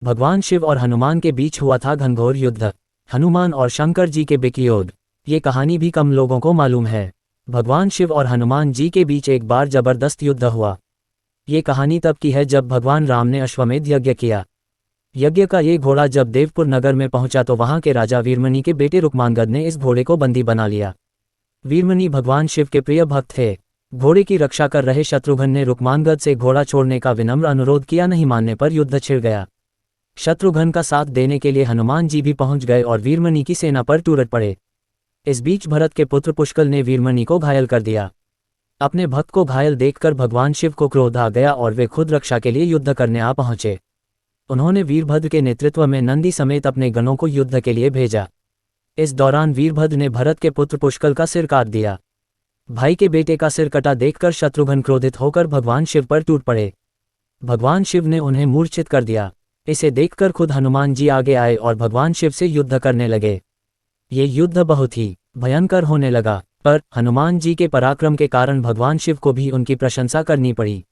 भगवान शिव और हनुमान के बीच हुआ था घनघोर युद्ध। हनुमान और शंकर जी के विकयोद। ये कहानी भी कम लोगों को मालूम है। भगवान शिव और हनुमान जी के बीच एक बार जबरदस्त युद्ध हुआ। ये कहानी तब की है जब भगवान राम ने अश्वमेध यज्ञ किया। यज्ञ का ये घोड़ा जब देवपुर नगर में पहुंचा तो वहां के राजा वीरमणि के बेटे रुक्मांगद ने इस घोड़े को बंदी बना लिया। वीरमणि भगवान शिव के प्रिय भक्त थे। घोड़े की रक्षा कर रहे शत्रुघ्न ने रुक्मांगद से घोड़ा छोड़ने का विनम्र अनुरोध किया, नहीं मानने पर युद्ध छिड़ गया। शत्रुघ्न का साथ देने के लिए हनुमान जी भी पहुंच गए और वीरमणि की सेना पर टूट पड़े। इस बीच भरत के पुत्र पुष्कल ने वीरमणि को घायल कर दिया। अपने भक्त को घायल देखकर भगवान शिव को क्रोध आ गया और वे खुद रक्षा के लिए युद्ध करने आ पहुंचे। उन्होंने वीरभद्र के नेतृत्व में नंदी समेत अपने गणों को युद्ध के लिए भेजा। इस दौरान वीरभद्र ने भरत के पुत्र पुष्कल का सिर काट दिया। भाई के बेटे का सिर कटा देखकर शत्रुघ्न क्रोधित होकर भगवान शिव पर टूट पड़े। भगवान शिव ने उन्हें मूर्छित कर दिया। इसे देखकर खुद हनुमान जी आगे आए और भगवान शिव से युद्ध करने लगे। ये युद्ध बहुत ही भयंकर होने लगा, पर हनुमान जी के पराक्रम के कारण भगवान शिव को भी उनकी प्रशंसा करनी पड़ी।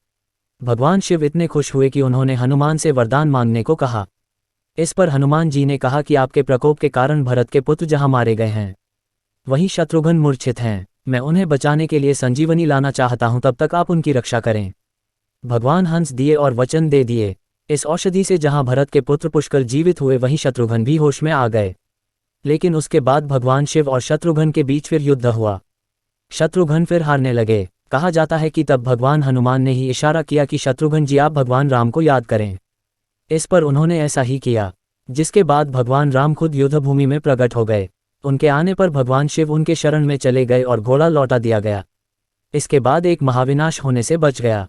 भगवान शिव इतने खुश हुए कि उन्होंने हनुमान से वरदान मांगने को कहा। इस पर हनुमान जी ने कहा कि आपके प्रकोप के कारण भरत के पुत्र जहां मारे गए हैं वहीं शत्रुघ्न मूर्छित हैं। मैं उन्हें बचाने के लिए संजीवनी लाना चाहता हूं, तब तक आप उनकी रक्षा करें। भगवान हंस दिए और वचन दे दिए। इस औषधि से जहां भरत के पुत्र पुष्कल जीवित हुए वहीं शत्रुघ्न भी होश में आ गए। लेकिन उसके बाद भगवान शिव और शत्रुघ्न के बीच फिर युद्ध हुआ। शत्रुघ्न फिर हारने लगे। कहा जाता है कि तब भगवान हनुमान ने ही इशारा किया कि शत्रुघ्न जी आप भगवान राम को याद करें। इस पर उन्होंने ऐसा ही किया, जिसके बाद भगवान राम खुद युद्धभूमि में प्रकट हो गए। उनके आने पर भगवान शिव उनके शरण में चले गए और घोड़ा लौटा दिया गया। इसके बाद एक महाविनाश होने से बच गया।